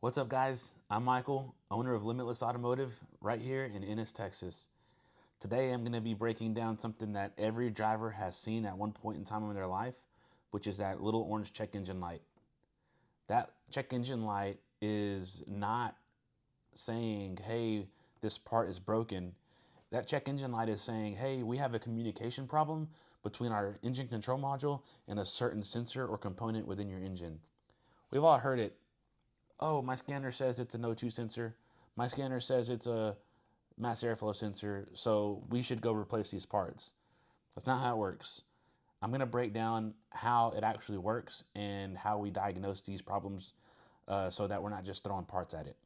What's up, guys? I'm Michael, owner of Limitless Automotive, right here in Ennis, Texas. Today, I'm going to be breaking down something that every driver has seen at one point in time in their life, which is that little orange check engine light. That check engine light is not saying, hey, this part is broken. That check engine light is saying, hey, we have a communication problem between our engine control module and a certain sensor or component within your engine. We've all heard it. Oh, my scanner says it's an O2 sensor. My scanner says it's a mass airflow sensor, so we should go replace these parts. That's not how it works. I'm going to break down how it actually works and how we diagnose these problems so that we're not just throwing parts at it.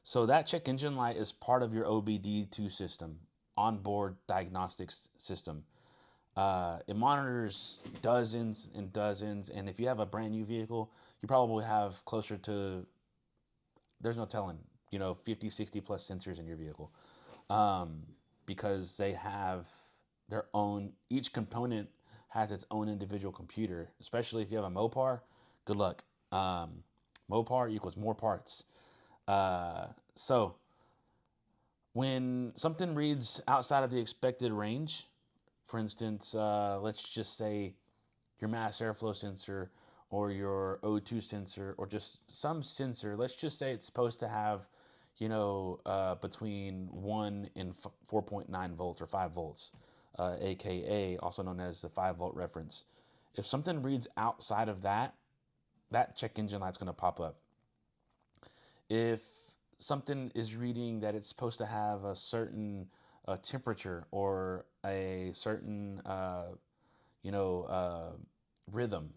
So that check engine light is part of your OBD2 system, onboard diagnostics system. It monitors dozens and dozens, and if you have a brand new vehicle, you probably have closer to, there's no telling, 50, 60 plus sensors in your vehicle, because they have their own, each component has its own individual computer, especially if you have a Mopar, good luck. Mopar equals more parts. So when something reads outside of the expected range, for instance, let's just say your mass airflow sensor or your O2 sensor or just some sensor, let's just say it's supposed to have, between 1 and 4.9 volts or 5 volts, aka also known as the 5-volt reference. If something reads outside of that, that check engine light's going to pop up. If something is reading that it's supposed to have a certain temperature or a certain rhythm,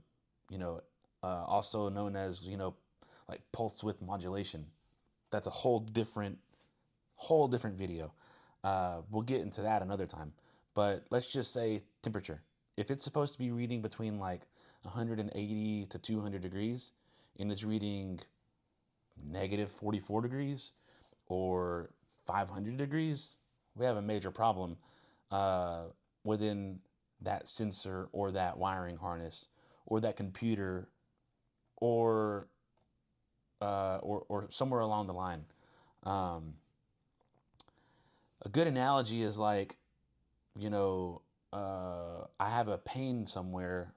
also known as like pulse width modulation. That's a whole different video. We'll get into that another time. But let's just say temperature. If it's supposed to be reading between like 180 to 200 degrees and it's reading negative 44 degrees or 500 degrees, we have a major problem within that sensor or that wiring harness or that computer or somewhere along the line. A good analogy is like, I have a pain somewhere,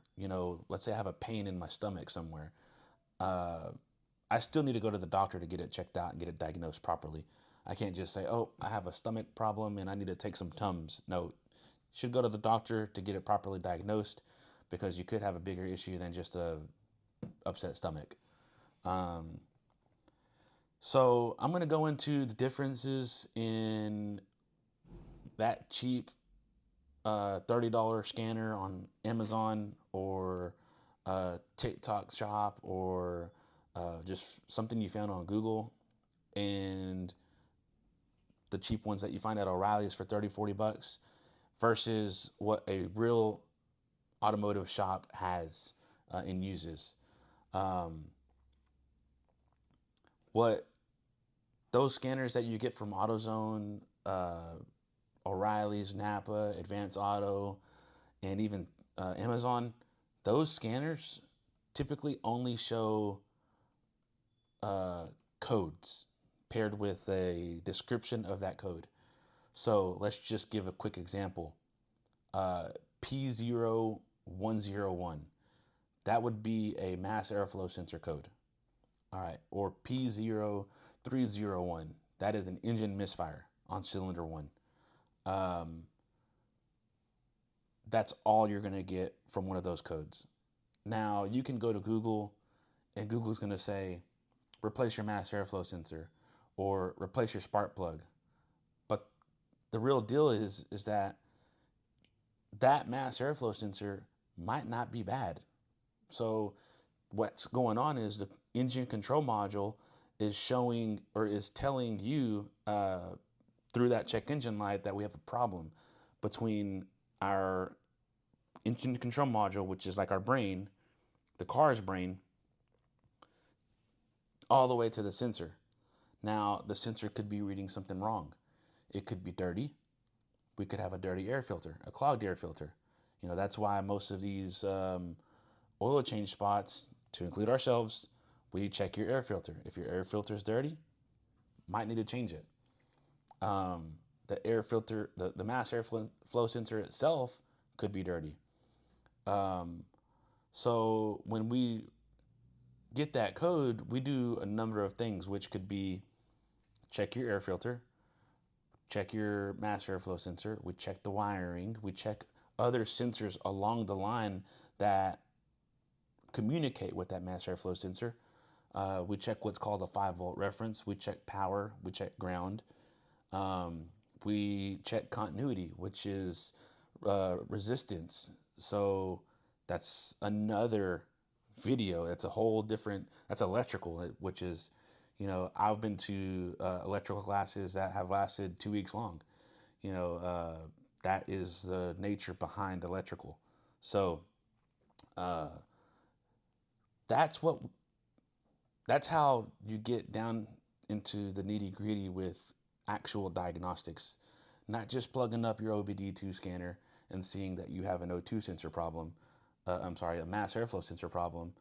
let's say I have a pain in my stomach somewhere. I still need to go to the doctor to get it checked out and get it diagnosed properly. I can't just say, oh, I have a stomach problem and I need to take some Tums. No, you should go to the doctor to get it properly diagnosed because you could have a bigger issue than just a upset stomach. So I'm going to go into the differences in that cheap $30 scanner on Amazon or TikTok shop or just something you found on Google and the cheap ones that you find at O'Reilly's for 30, 40 bucks versus what a real automotive shop has and uses. What those scanners that you get from AutoZone, O'Reilly's, Napa, Advance Auto, and even Amazon, those scanners typically only show codes paired with a description of that code. So let's just give a quick example. P0101, that would be a mass airflow sensor code. All right, or P0301, that is an engine misfire on cylinder 1. That's all you're going to get from one of those codes. Now, you can go to Google, and Google's going to say, replace your mass airflow sensor or replace your spark plug. But the real deal is that mass airflow sensor might not be bad. So what's going on is the engine control module is showing or is telling you through that check engine light that we have a problem between our engine control module, which is like our brain, the car's brain, all the way to the sensor. Now, the sensor could be reading something wrong. It could be dirty. We could have a dirty air filter, a clogged air filter. That's why most of these oil change spots, to include ourselves, We check your air filter. If your air filter is dirty, might need to change it. The air filter, the mass airflow sensor itself could be dirty. So when we get that code, we do a number of things, which could be check your air filter, check your mass airflow sensor, we check the wiring, we check other sensors along the line that communicate with that mass airflow sensor. We check what's called a 5-volt reference. We check power. We check ground. We check continuity, which is resistance. So that's another video. That's a whole different, that's electrical, which is, I've been to electrical classes that have lasted 2 weeks long. That is the nature behind electrical. So that's how you get down into the nitty gritty with actual diagnostics, not just plugging up your OBD2 scanner and seeing that you have an O2 sensor problem. A mass airflow sensor problem.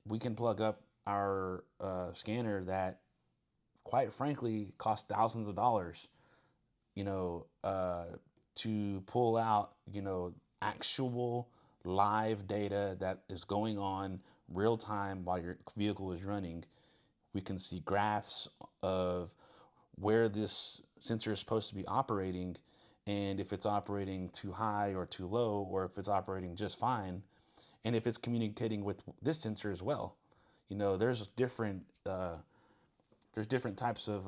We can plug up our scanner that, quite frankly, costs thousands of dollars, to pull out, actual live data that is going on real time while your vehicle is running. We can see graphs of where this sensor is supposed to be operating, and if it's operating too high or too low, or if it's operating just fine, and if it's communicating with this sensor as well. There's different types of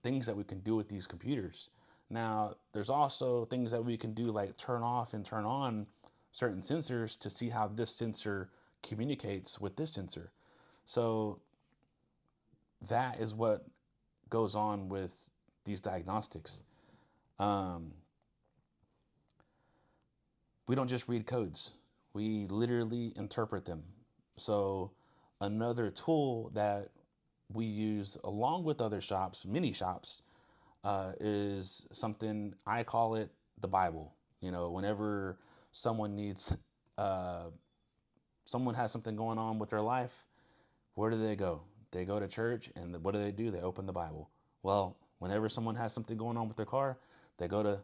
things that we can do with these computers. Now, there's also things that we can do, like turn off and turn on certain sensors to see how this sensor communicates with this sensor. So that is what goes on with these diagnostics. We don't just read codes. We literally interpret them. So another tool that we use along with other shops, many shops, is something, I call it the Bible. Whenever someone has something going on with their life, where do they go? They go to church, and what do? They open the Bible. Well, whenever someone has something going on with their car, they go to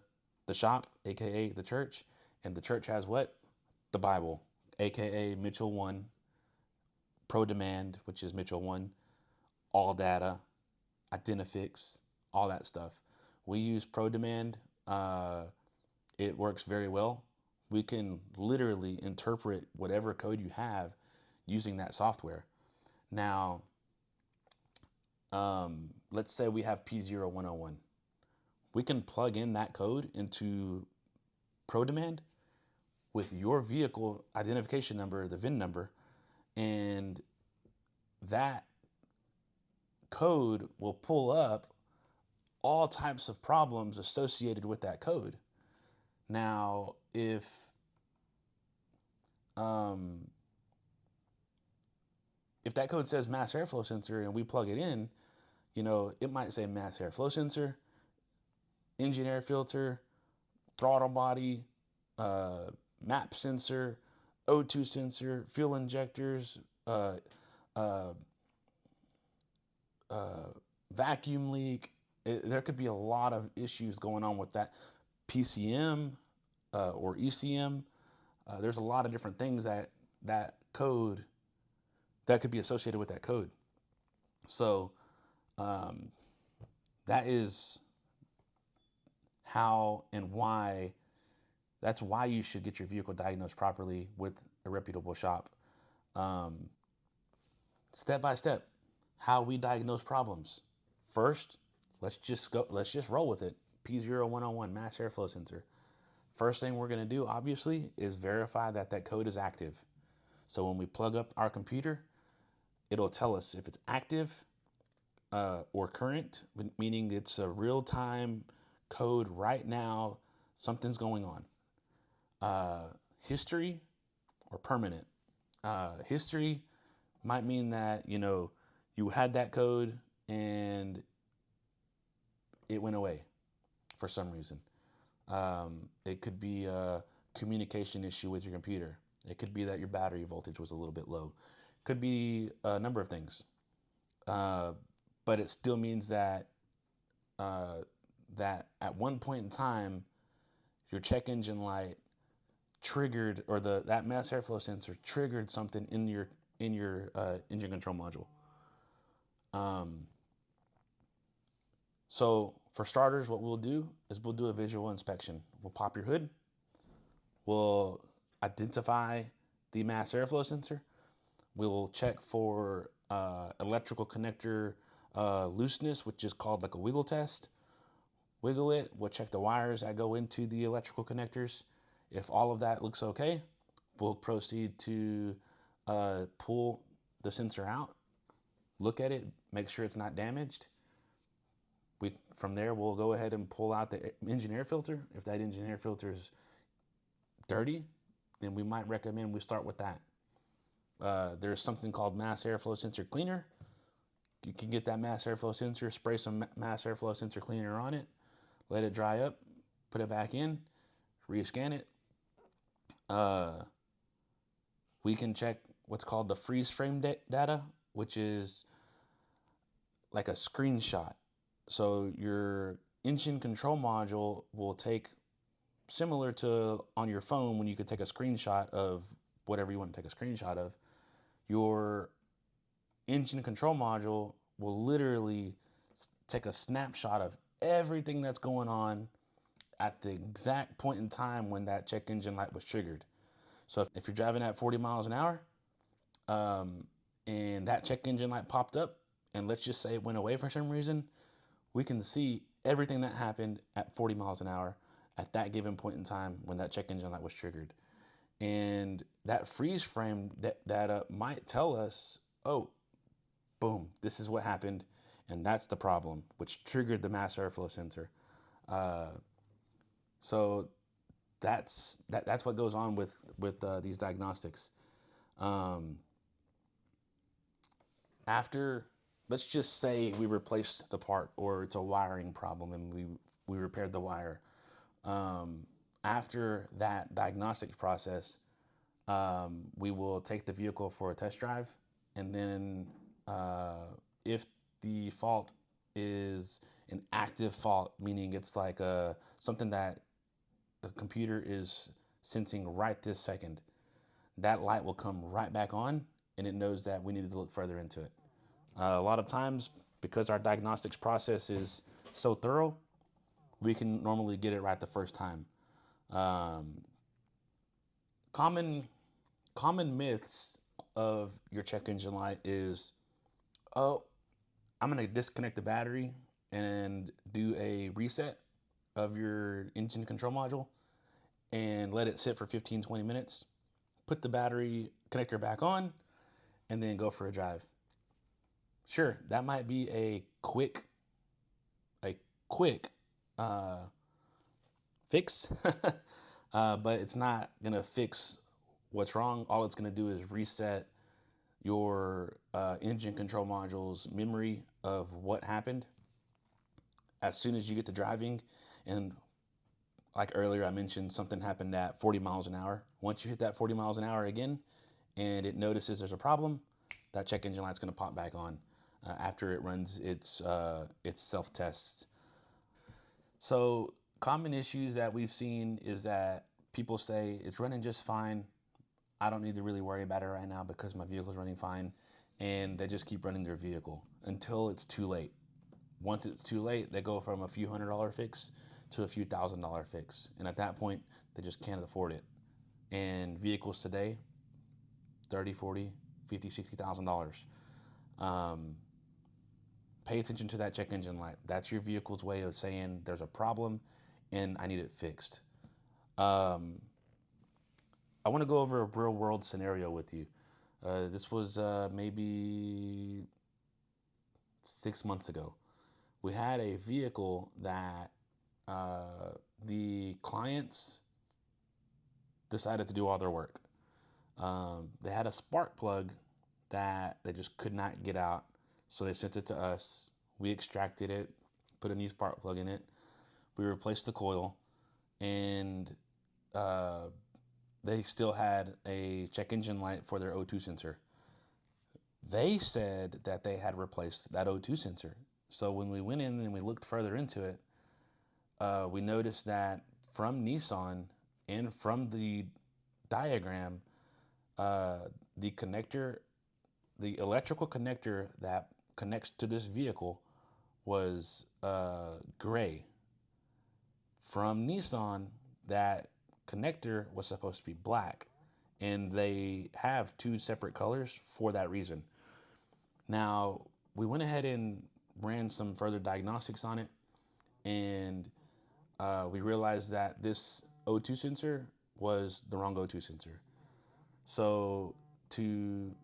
the shop, aka the church, and the church has what? The Bible, aka Mitchell 1, Pro Demand, which is Mitchell 1, All Data, Identifix, all that stuff. We use Pro Demand. It works very well. We can literally interpret whatever code you have using that software. Now, let's say we have P0101. We can plug in that code into Pro Demand with your vehicle identification number, the VIN number, and that code will pull up all types of problems associated with that code. Now, if that code says mass airflow sensor and we plug it in, it might say mass airflow sensor, engine air filter, throttle body, map sensor, O2 sensor, fuel injectors, vacuum leak. There could be a lot of issues going on with that. PCM or ECM. There's a lot of different things that code that could be associated with that code. So that is how and why. That's why you should get your vehicle diagnosed properly with a reputable shop. Step by step, how we diagnose problems. First, let's just roll with it. P0101 mass airflow sensor. First thing we're going to do, obviously, is verify that code is active. So when we plug up our computer, it'll tell us if it's active or current, meaning it's a real-time code right now, something's going on. History or permanent. History might mean that, you had that code and it went away for some reason. It could be a communication issue with your computer. It could be that your battery voltage was a little bit low. Could be a number of things. But it still means that that at one point in time, your check engine light triggered, or that mass airflow sensor triggered something in your engine control module. So for starters, what we'll do is we'll do a visual inspection. We'll pop your hood. We'll identify the mass airflow sensor. We'll check for electrical connector looseness, which is called like a wiggle test. Wiggle it. We'll check the wires that go into the electrical connectors. If all of that looks okay, we'll proceed to pull the sensor out, look at it, make sure it's not damaged. From there, we'll go ahead and pull out the engine air filter. If that engine air filter is dirty, then we might recommend we start with that. There's something called mass airflow sensor cleaner. You can get that mass airflow sensor, spray some mass airflow sensor cleaner on it, let it dry up, put it back in, rescan it. We can check what's called the freeze frame data, which is like a screenshot. So your engine control module will take, similar to on your phone when you could take a screenshot of whatever you want to take a screenshot of, your engine control module will literally take a snapshot of everything that's going on at the exact point in time when that check engine light was triggered. So if you're driving at 40 miles an hour and that check engine light popped up, and let's just say it went away for some reason, we can see everything that happened at 40 miles an hour at that given point in time when that check engine light was triggered. And that freeze frame data might tell us, oh, boom, this is what happened, and that's the problem, which triggered the mass airflow sensor. So that's what goes on with these diagnostics. After, let's just say we replaced the part, or it's a wiring problem and we repaired the wire. After that diagnostic process, we will take the vehicle for a test drive, and then if the fault is an active fault, meaning it's like something that the computer is sensing right this second, that light will come right back on, and it knows that we need to look further into it. A lot of times, because our diagnostics process is so thorough, we can normally get it right the first time. Common myths of your check engine light is, oh, I'm going to disconnect the battery and do a reset of your engine control module and let it sit for 15-20 minutes, put the battery connector back on, and then go for a drive. Sure, that might be a quick fix, but it's not going to fix what's wrong. All it's going to do is reset your engine control module's memory of what happened as soon as you get to driving. And like earlier, I mentioned something happened at 40 miles an hour. Once you hit that 40 miles an hour again and it notices there's a problem, that check engine light's going to pop back on after it runs its self-tests. So common issues that we've seen is that people say it's running just fine. I don't need to really worry about it right now because my vehicle's running fine, and they just keep running their vehicle until it's too late. Once it's too late, they go from a few $100 fix to a few $1,000 fix, and at that point, they just can't afford it. And vehicles today, $30, $40, $50, $60,000. Pay attention to that check engine light. That's your vehicle's way of saying there's a problem and I need it fixed. I want to go over a real world scenario with you. This was maybe 6 months ago. We had a vehicle that the clients decided to do all their work. They had a spark plug that they just could not get out. So they sent it to us. We extracted it, put a new spark plug in it. We replaced the coil, and they still had a check engine light for their O2 sensor. They said that they had replaced that O2 sensor. So when we went in and we looked further into it, we noticed that from Nissan and from the diagram, the connector, the electrical connector that connects to this vehicle was gray. From Nissan, that connector was supposed to be black, and they have two separate colors for that reason. Now, we went ahead and ran some further diagnostics on it, and we realized that this O2 sensor was the wrong O2 sensor. So to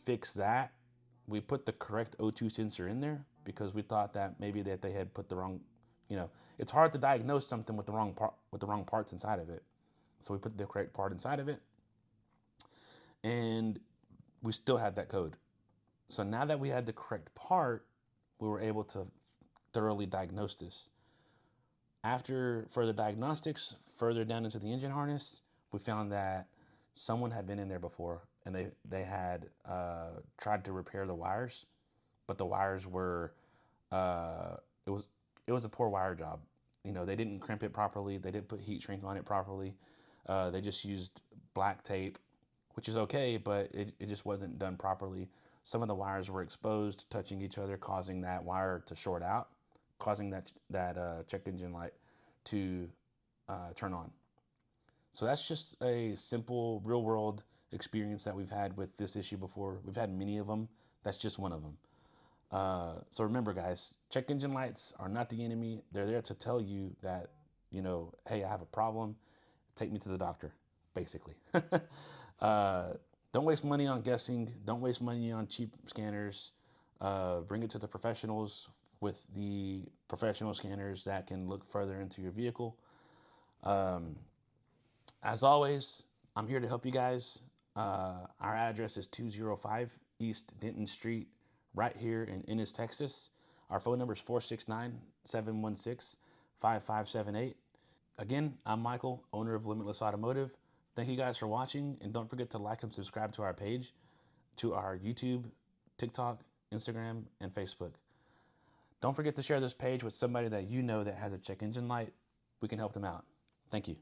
fix that, we put the correct O2 sensor in there because we thought that maybe that they had put the wrong, it's hard to diagnose something with the wrong part, with the wrong parts inside of it. So we put the correct part inside of it, and we still had that code. So now that we had the correct part, we were able to thoroughly diagnose this. After further diagnostics, further down into the engine harness, we found that someone had been in there before, and they had tried to repair the wires, but the wires were it was a poor wire job. They didn't crimp it properly. They didn't put heat shrink on it properly. They just used black tape, which is okay, but it just wasn't done properly. Some of the wires were exposed, touching each other, causing that wire to short out, causing that check engine light to turn on. So that's just a simple real world experience that we've had with this issue before. We've had many of them. That's just one of them. So remember, guys, check engine lights are not the enemy. They're there to tell you that, hey, I have a problem. Take me to the doctor, basically. Don't waste money on guessing. Don't waste money on cheap scanners. Bring it to the professionals with the professional scanners that can look further into your vehicle. As always, I'm here to help you guys. Our address is 205 East Denton Street, right here in Ennis, Texas. Our phone number is 469-716-5578. Again, I'm Michael, owner of Limitless Automotive. Thank you guys for watching, and don't forget to like and subscribe to our page, to our YouTube, TikTok, Instagram, and Facebook. Don't forget to share this page with somebody that you know that has a check engine light. We can help them out. Thank you.